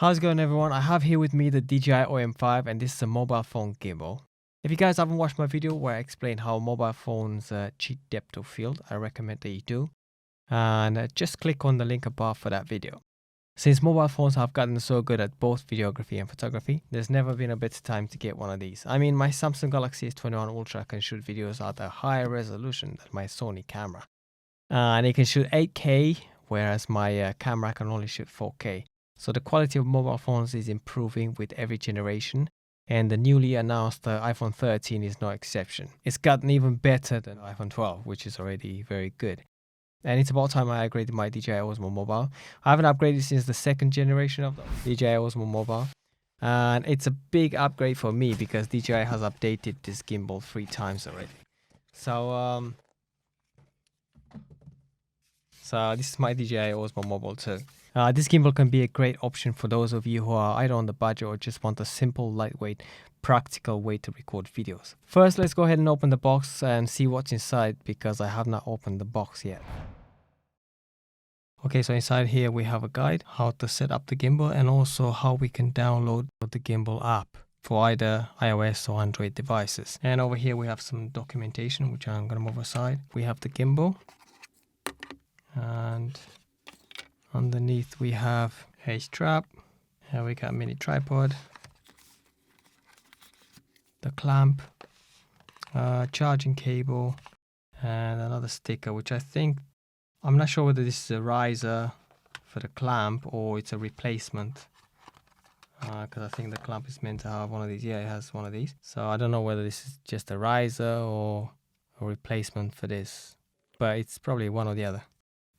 How's it going, everyone? I have here with me the DJI OM5 and this is a mobile phone gimbal. If you guys haven't watched my video where I explain how mobile phones cheat depth of field, I recommend that you do. And just click on the link above for that video. Since mobile phones have gotten so good at both videography and photography, there's never been a better time to get one of these. I mean, my Samsung Galaxy S21 Ultra can shoot videos at a higher resolution than my Sony camera. And it can shoot 8K, whereas my camera can only shoot 4K. So the quality of mobile phones is improving with every generation, and the newly announced iPhone 13 is no exception. It's gotten even better than iPhone 12, which is already very good. And it's about time I upgraded my DJI Osmo Mobile. I haven't upgraded since the second generation of the DJI Osmo Mobile. And it's a big upgrade for me because DJI has updated this gimbal 3 times already. So this is my DJI Osmo Mobile 2. This gimbal can be a great option for those of you who are either on the budget or just want a simple, lightweight, practical way to record videos. First, let's go ahead and open the box and see what's inside because I have not opened the box yet. Okay, so inside here we have a guide how to set up the gimbal and also how we can download the gimbal app for either iOS or Android devices. And over here we have some documentation which I'm going to move aside. We have the gimbal. And underneath we have a strap. Here we got a mini tripod, the clamp, charging cable, and another sticker, which I'm not sure whether this is a riser for the clamp or it's a replacement. Because I think the clamp is meant to have one of these. Yeah, it has one of these. So I don't know whether this is just a riser or a replacement for this, but it's probably one or the other.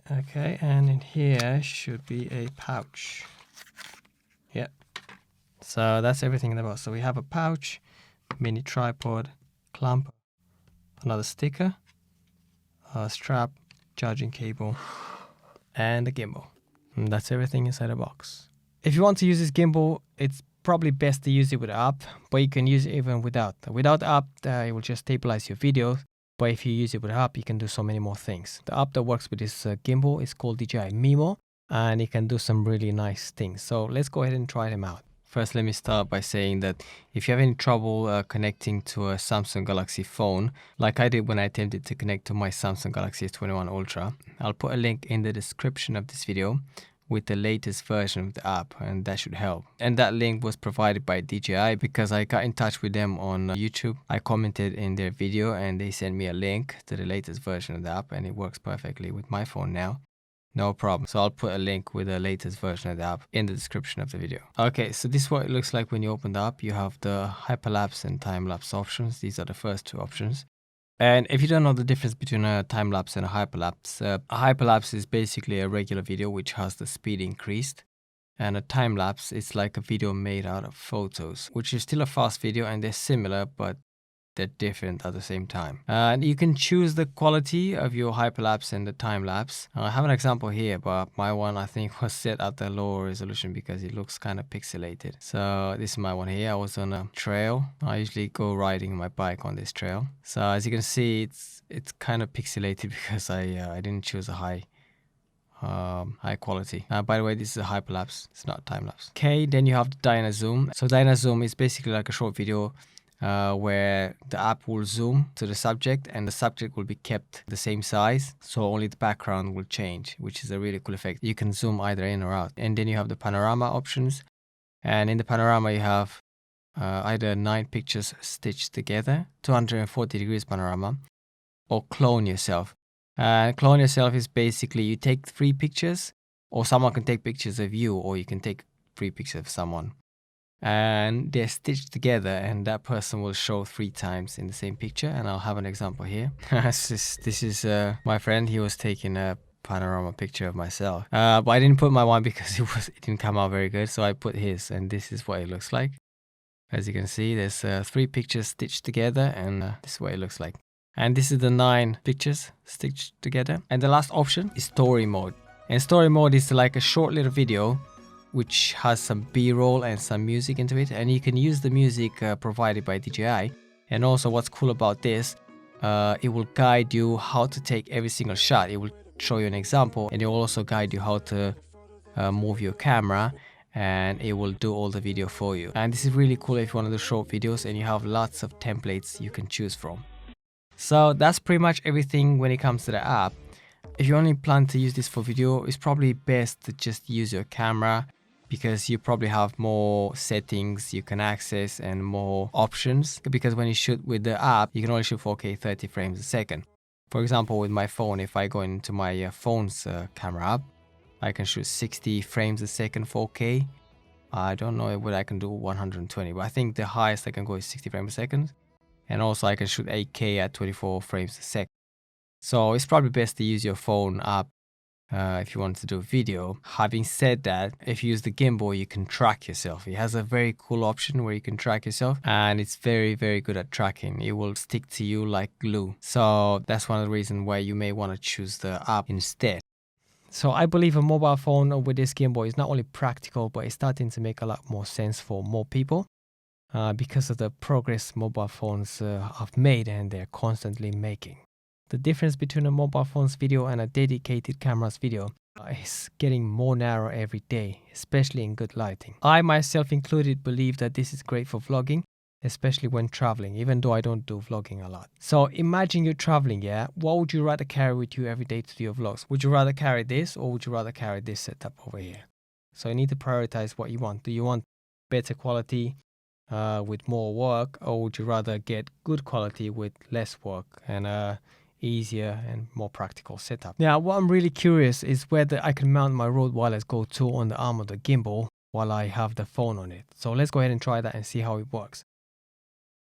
Okay, and in here should be a pouch. Yep. So that's everything in the box. So we have a pouch, mini tripod, clamp, another sticker, a strap, charging cable, and a gimbal. And that's everything inside the box. If you want to use this gimbal, it's probably best to use it with the app, but you can use it even without. Without the app, it will just stabilize your video. But if you use it with the app, you can do so many more things. The app that works with this gimbal is called DJI Mimo, and it can do some really nice things. So let's go ahead and try them out. First, let me start by saying that if you have any trouble connecting to a Samsung Galaxy phone, like I did when I attempted to connect to my Samsung Galaxy S21 Ultra, I'll put a link in the description of this video with the latest version of the app, and that should help. And that link was provided by DJI because I got in touch with them on YouTube. I commented in their video and they sent me a link to the latest version of the app, and it works perfectly with my phone now. No problem. So I'll put a link with the latest version of the app in the description of the video. Okay, so this is what it looks like when you open the app. You have the hyperlapse and time-lapse options. These are the first 2 options. And if you don't know the difference between a time-lapse and a hyperlapse, a hyperlapse is basically a regular video which has the speed increased. And a time-lapse is like a video made out of photos, which is still a fast video, and they're similar, but they're different at the same time. And you can choose the quality of your hyperlapse and the time-lapse. I have an example here, but my one I think was set at the lower resolution because it looks kind of pixelated. So this is my one here. I was on a trail. I usually go riding my bike on this trail. So as you can see, it's kind of pixelated because I didn't choose a high quality. By the way, this is a hyperlapse. It's not time-lapse. Okay, then you have the Dynazoom. So Dynazoom is basically like a short video where the app will zoom to the subject and the subject will be kept the same size, so only the background will change, which is a really cool effect. You can zoom either in or out. And then you have the panorama options, and in the panorama you have either 9 pictures stitched together, 240 degrees panorama, or clone yourself. Clone yourself is basically you take 3 pictures, or someone can take pictures of you, or you can take 3 pictures of someone. And they're stitched together, and that person will show 3 times in the same picture. And I'll have an example here. This is my friend. He was taking a panorama picture of myself, but I didn't put my one because it didn't come out very good, so I put his, and this is what it looks like. As you can see, there's 3 pictures stitched together, and this is what it looks like. And this is the 9 pictures stitched together. And the last option is story mode, and story mode is like a short little video which has some B-roll and some music into it, and you can use the music provided by DJI. And also what's cool about this, it will guide you how to take every single shot. It will show you an example, and it will also guide you how to move your camera and it will do all the video for you. And this is really cool if you want to do short videos and you have lots of templates you can choose from. So that's pretty much everything when it comes to the app. If you only plan to use this for video, it's probably best to just use your camera, because you probably have more settings you can access and more options. Because when you shoot with the app, you can only shoot 4K 30 frames a second. For example, with my phone, if I go into my phone's camera app, I can shoot 60 frames a second 4K. I don't know whether I can do 120, but I think the highest I can go is 60 frames a second. And also I can shoot 8K at 24 frames a second. So it's probably best to use your phone app if you want to do a video. Having said that, if you use the gimbal, you can track yourself. It has a very cool option where you can track yourself, and it's very, very good at tracking. It will stick to you like glue. So that's one of the reasons why you may want to choose the app instead. So I believe a mobile phone with this gimbal is not only practical, but it's starting to make a lot more sense for more people because of the progress mobile phones have made and they're constantly making. The difference between a mobile phone's video and a dedicated camera's video is getting more narrow every day, especially in good lighting. I myself included believe that this is great for vlogging, especially when traveling, even though I don't do vlogging a lot. So imagine you're traveling, yeah? What would you rather carry with you every day to do your vlogs? Would you rather carry this, or would you rather carry this setup over here? So you need to prioritize what you want. Do you want better quality with more work, or would you rather get good quality with less work and easier and more practical setup? Now, what I'm really curious is whether I can mount my Rode Wireless Go 2 on the arm of the gimbal while I have the phone on it. So let's go ahead and try that and see how it works.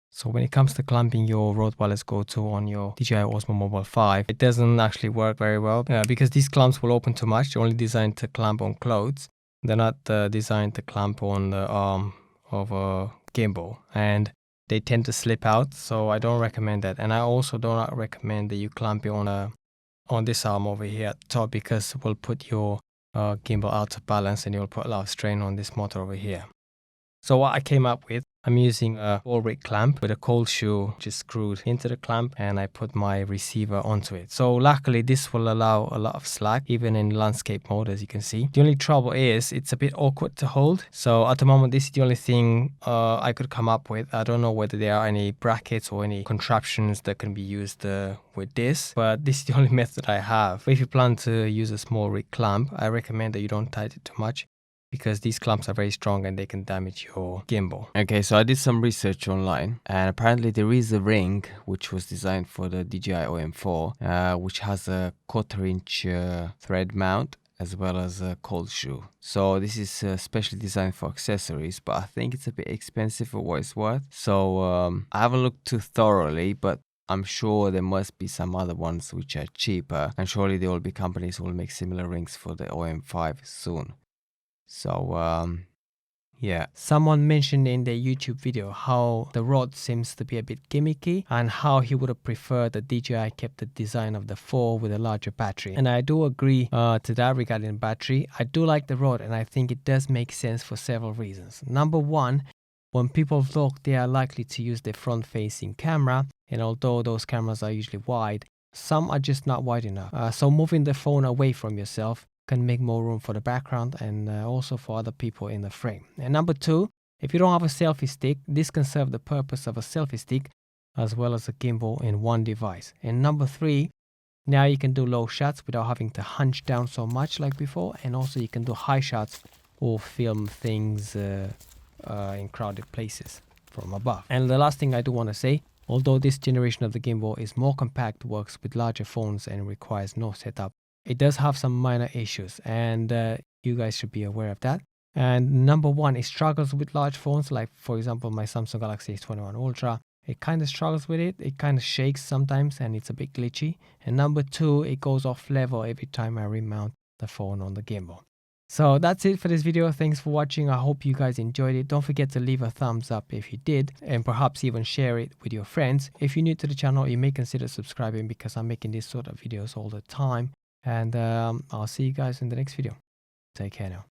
So when it comes to clamping your Rode Wireless Go 2 on your DJI Osmo Mobile 5, it doesn't actually work very well because these clamps will open too much. They're only designed to clamp on clothes. They're not designed to clamp on the arm of a gimbal, and they tend to slip out, so I don't recommend that. And I also do not recommend that you clamp it on this arm over here at the top, because it will put your gimbal out of balance and it will put a lot of strain on this motor over here. So what I came up with, I'm using a 4-rig clamp with a cold shoe just screwed into the clamp, and I put my receiver onto it. So luckily this will allow a lot of slack even in landscape mode, as you can see. The only trouble is it's a bit awkward to hold. So at the moment this is the only thing I could come up with. I don't know whether there are any brackets or any contraptions that can be used with this, but this is the only method I have. But if you plan to use a small rig clamp, I recommend that you don't tighten it too much, because these clamps are very strong and they can damage your gimbal. Okay, so I did some research online, and apparently there is a ring which was designed for the DJI OM4, which has a 1/4-inch thread mount as well as a cold shoe. So this is specially designed for accessories, but I think it's a bit expensive for what it's worth. So I haven't looked too thoroughly, but I'm sure there must be some other ones which are cheaper, and surely there will be companies who will make similar rings for the OM5 soon. So yeah, someone mentioned in their YouTube video how the rod seems to be a bit gimmicky, and how he would have preferred that DJI kept the design of the 4 with a larger battery. And I do agree to that regarding battery. I do like the rod, and I think it does make sense for several reasons. Number one, when people vlog, they are likely to use their front-facing camera, and although those cameras are usually wide, some are just not wide enough. So moving the phone away from yourself can make more room for the background and also for other people in the frame. And number two, if you don't have a selfie stick, this can serve the purpose of a selfie stick as well as a gimbal in one device. And number three, now you can do low shots without having to hunch down so much like before, and also you can do high shots or film things in crowded places from above. And the last thing I do want to say, although this generation of the gimbal is more compact, works with larger phones and requires no setup, it does have some minor issues, and you guys should be aware of that. And number one, it struggles with large phones, like for example my Samsung Galaxy S21 Ultra. It kind of struggles with it. It kind of shakes sometimes and it's a bit glitchy. And number two, it goes off level every time I remount the phone on the gimbal. So that's it for this video. Thanks for watching. I hope you guys enjoyed it. Don't forget to leave a thumbs up if you did, and perhaps even share it with your friends. If you're new to the channel, you may consider subscribing, because I'm making these sort of videos all the time. And I'll see you guys in the next video. Take care now.